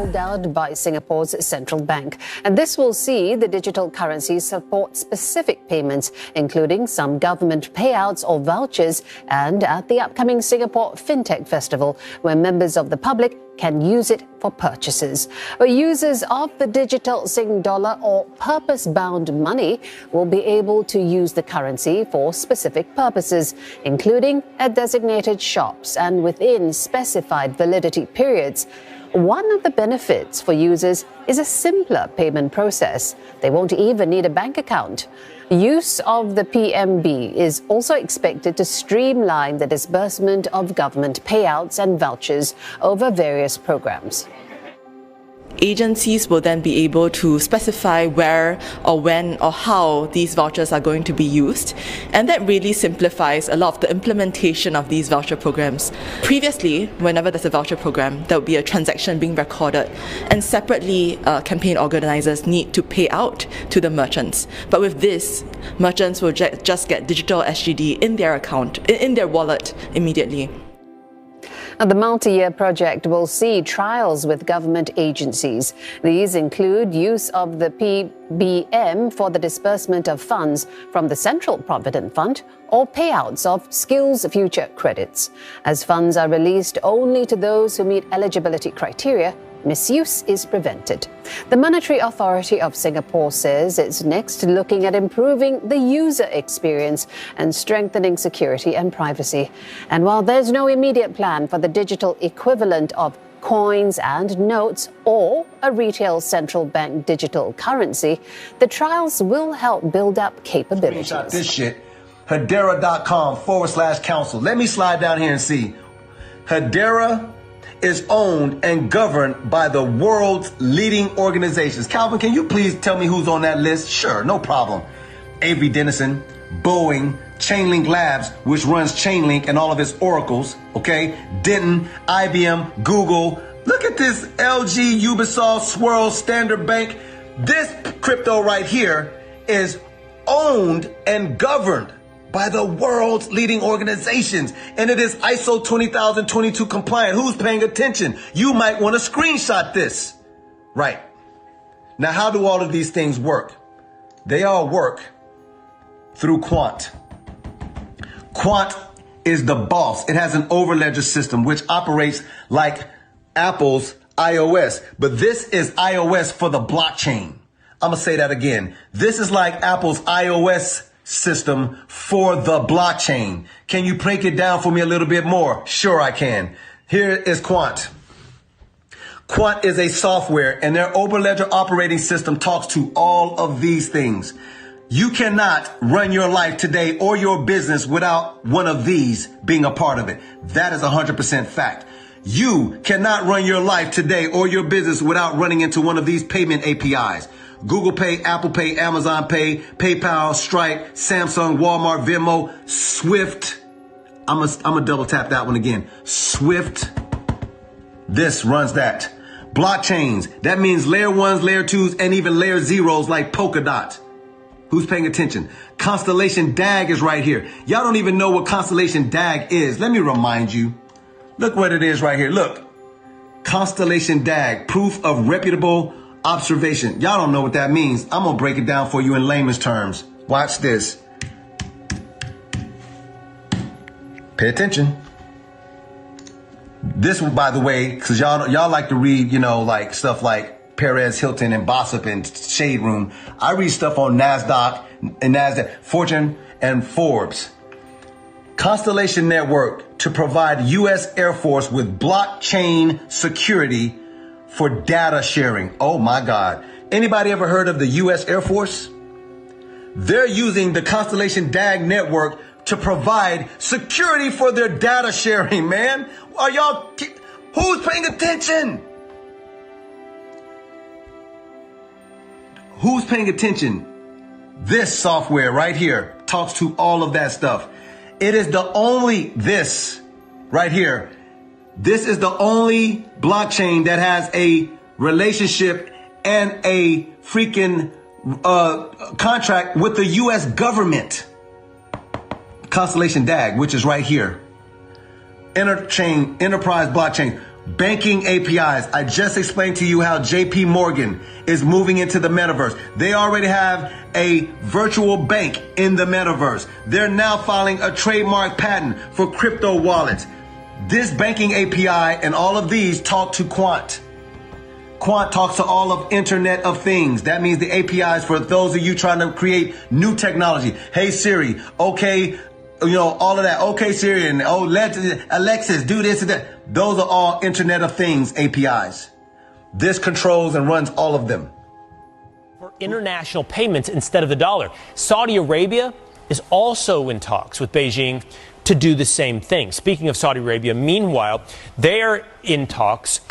rolled out by Singapore's central bank. And this will see the digital currency support specific payments, including some government payouts or vouchers, and at the upcoming Singapore FinTech Festival, where members of the public can use it for purchases. Users of the digital Sing dollar or purpose-bound money will be able to use the currency for specific purposes, including at designated shops and within specified validity periods. One of the benefits for users is a simpler payment process. They won't even need a bank account. Use of the PMB is also expected to streamline the disbursement of government payouts and vouchers over various programs. Agencies will then be able to specify where or when or how these vouchers are going to be used, and that really simplifies a lot of the implementation of these voucher programs. Previously, whenever there's a voucher program, there will be a transaction being recorded, and separately campaign organizers need to pay out to the merchants. But with this, merchants will just get digital SGD in their account, in their wallet immediately. The multi-year project will see trials with government agencies. These include use of the PBM for the disbursement of funds from the Central Provident Fund or payouts of Skills Future credits. As funds are released only to those who meet eligibility criteria, misuse is prevented. The Monetary Authority of Singapore says it's next looking at improving the user experience and strengthening security and privacy. And while there's no immediate plan for the digital equivalent of coins and notes or a retail central bank digital currency, the trials will help build up capabilities. Screenshot this shit. Hedera.com/council. Let me slide down here and see. Hedera is owned and governed by the world's leading organizations. Calvin, can you please tell me who's on that list? Sure, no problem. Avery Dennison, Boeing, Chainlink Labs, which runs Chainlink and all of its oracles, okay? Denton, IBM, Google. Look at this, LG, Ubisoft, Swirl, Standard Bank. This crypto right here is owned and governed by the world's leading organizations, and it is ISO 20022 compliant. Who's paying attention? You might want to screenshot this. Right. Now, how do all of these things work? They all work through Quant. Quant is the boss. It has an overledger system which operates like Apple's iOS, but this is iOS for the blockchain. I'm gonna say that again. This is like Apple's iOS system for the blockchain. Can you break it down for me a little bit more? Sure, I can. Here is Quant. Quant is a software, and their Overledger operating system talks to all of these things. You cannot run your life today or your business without one of these being a part of it. That is 100% fact. You cannot run your life today or your business without running into one of these payment APIs. Google Pay, Apple Pay, Amazon Pay, PayPal, Stripe, Samsung, Walmart, Venmo, Swift. I'm gonna double tap that one again. Swift. This runs that. Blockchains. That means layer ones, layer twos, and even layer zeros like Polkadot. Who's paying attention? Constellation DAG is right here. Y'all don't even know what Constellation DAG is. Let me remind you. Look what it is right here. Look. Constellation DAG, proof of reputable observation. Y'all don't know what that means. I'm going to break it down for you in layman's terms. Watch this. Pay attention. This one, by the way, because y'all like to read, like stuff like Perez Hilton and Bossip and Shade Room. I read stuff on NASDAQ, Fortune and Forbes. Constellation Network to provide U.S. Air Force with blockchain security for data sharing. Oh my God. Anybody ever heard of the U.S. Air Force? They're using the Constellation DAG network to provide security for their data sharing, man. Are y'all, who's paying attention? Who's paying attention? This software right here talks to all of that stuff. It is the only, this right here. This is the only blockchain that has a relationship and a freaking contract with the U.S. government. Constellation DAG, which is right here. Enterprise blockchain. Banking APIs. I just explained to you how JP Morgan is moving into the metaverse. They already have a virtual bank in the metaverse. They're now filing a trademark patent for crypto wallets. This banking API and all of these talk to Quant. Quant talks to all of Internet of Things. That means the APIs for those of you trying to create new technology. Hey Siri, okay, all of that. Okay Siri, and Alexis, do this and that. Those are all Internet of Things APIs. This controls and runs all of them. For international payments instead of the dollar. Saudi Arabia is also in talks with Beijing to do the same thing. Speaking of Saudi Arabia, meanwhile, they're in talks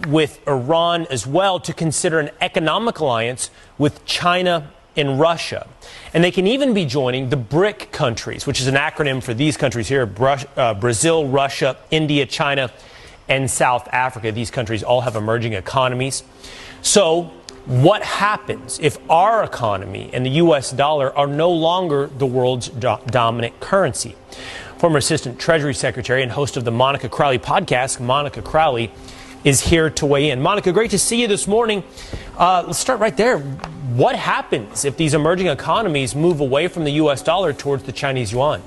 with Iran as well to consider an economic alliance with China and Russia. And they can even be joining the BRIC countries, which is an acronym for these countries here, Brazil, Russia, India, China, and South Africa. These countries all have emerging economies. So what happens if our economy and the U.S. dollar are no longer the world's dominant currency? Former Assistant Treasury Secretary and host of the Monica Crowley podcast, Monica Crowley, is here to weigh in. Monica, great to see you this morning. Let's start right there. What happens if these emerging economies move away from the U.S. dollar towards the Chinese yuan?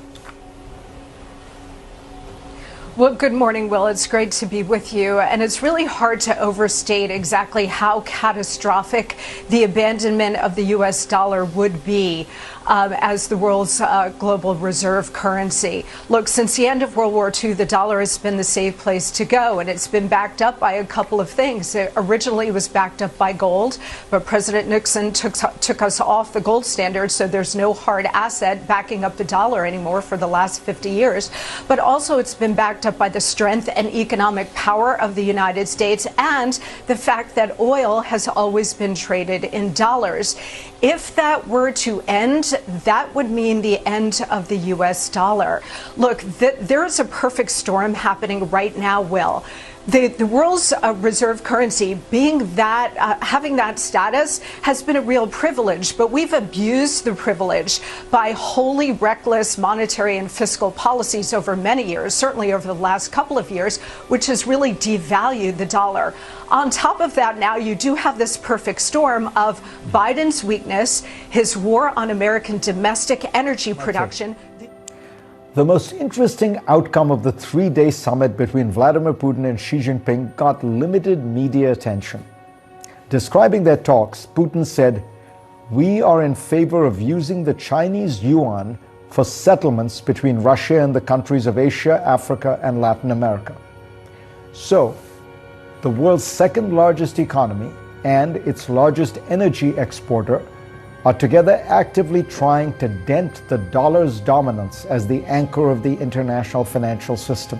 Well, good morning, Will. It's great to be with you. And it's really hard to overstate exactly how catastrophic the abandonment of the U.S. dollar would be as the world's global reserve currency. Look, since the end of World War II, the dollar has been the safe place to go, and it's been backed up by a couple of things. It originally was backed up by gold, but President Nixon took us off the gold standard, so there's no hard asset backing up the dollar anymore for the last 50 years. But also it's been backed up by the strength and economic power of the United States and the fact that oil has always been traded in dollars. If that were to end, that would mean the end of the U.S. dollar. Look, there is a perfect storm happening right now, Will. The world's reserve currency being that, having that status has been a real privilege, but we've abused the privilege by wholly reckless monetary and fiscal policies over many years, certainly over the last couple of years, which has really devalued the dollar. On top of that, now you do have this perfect storm of Biden's weakness, his war on American domestic energy production. The most interesting outcome of the three-day summit between Vladimir Putin and Xi Jinping got limited media attention. Describing their talks, Putin said, "We are in favor of using the Chinese yuan for settlements between Russia and the countries of Asia, Africa, and Latin America." So, the world's second largest economy and its largest energy exporter are together actively trying to dent the dollar's dominance as the anchor of the international financial system.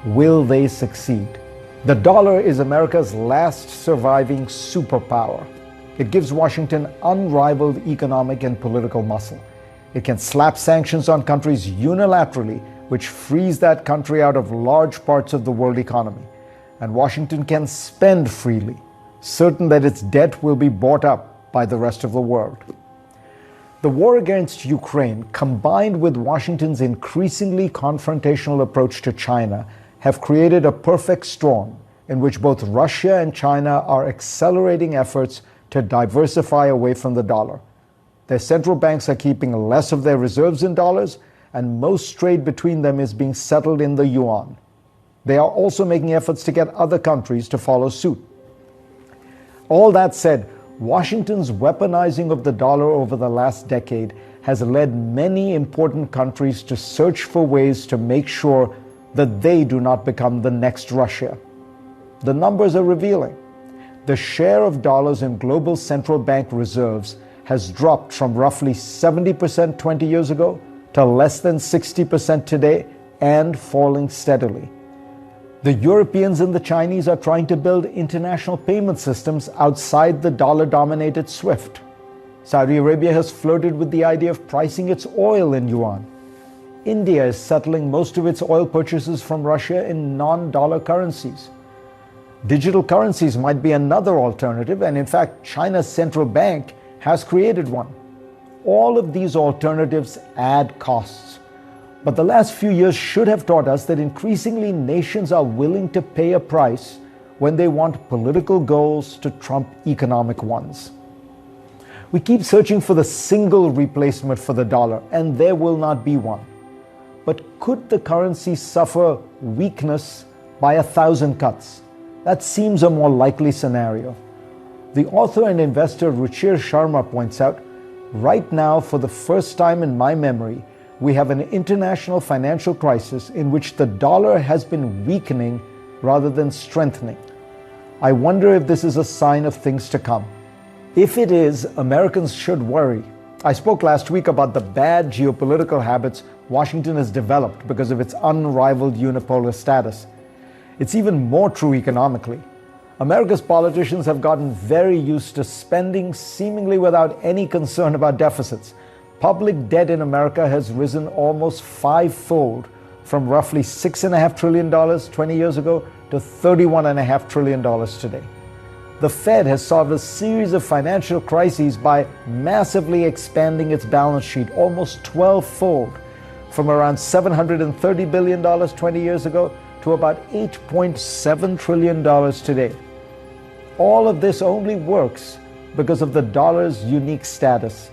Will they succeed? The dollar is America's last surviving superpower. It gives Washington unrivaled economic and political muscle. It can slap sanctions on countries unilaterally, which frees that country out of large parts of the world economy. And Washington can spend freely, certain that its debt will be bought up by the rest of the world. The war against Ukraine, combined with Washington's increasingly confrontational approach to China, have created a perfect storm in which both Russia and China are accelerating efforts to diversify away from the dollar. Their central banks are keeping less of their reserves in dollars, and most trade between them is being settled in the yuan. They are also making efforts to get other countries to follow suit. All that said, Washington's weaponizing of the dollar over the last decade has led many important countries to search for ways to make sure that they do not become the next Russia. The numbers are revealing. The share of dollars in global central bank reserves has dropped from roughly 70% 20 years ago to less than 60% today and falling steadily. The Europeans and the Chinese are trying to build international payment systems outside the dollar-dominated SWIFT. Saudi Arabia has flirted with the idea of pricing its oil in yuan. India is settling most of its oil purchases from Russia in non-dollar currencies. Digital currencies might be another alternative, and in fact, China's central bank has created one. All of these alternatives add costs. But the last few years should have taught us that increasingly nations are willing to pay a price when they want political goals to trump economic ones. We keep searching for the single replacement for the dollar, and there will not be one. But could the currency suffer weakness by 1,000 cuts? That seems a more likely scenario. The author and investor Ruchir Sharma points out, right now, for the first time in my memory, we have an international financial crisis in which the dollar has been weakening rather than strengthening. I wonder if this is a sign of things to come. If it is, Americans should worry. I spoke last week about the bad geopolitical habits Washington has developed because of its unrivaled unipolar status. It's even more true economically. America's politicians have gotten very used to spending seemingly without any concern about deficits. Public debt in America has risen almost fivefold, from roughly $6.5 trillion 20 years ago to $31.5 trillion today. The Fed has solved a series of financial crises by massively expanding its balance sheet, almost 12-fold, from around $730 billion 20 years ago to about $8.7 trillion today. All of this only works because of the dollar's unique status.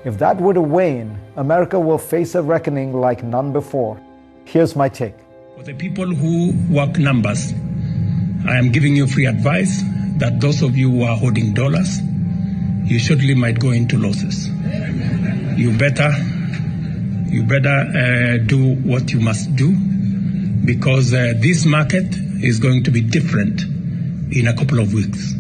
If that were to wane, America will face a reckoning like none before. Here's my take. For the people who work numbers, I am giving you free advice that those of you who are holding dollars, you surely might go into losses. You better do what you must do, because this market is going to be different in a couple of weeks.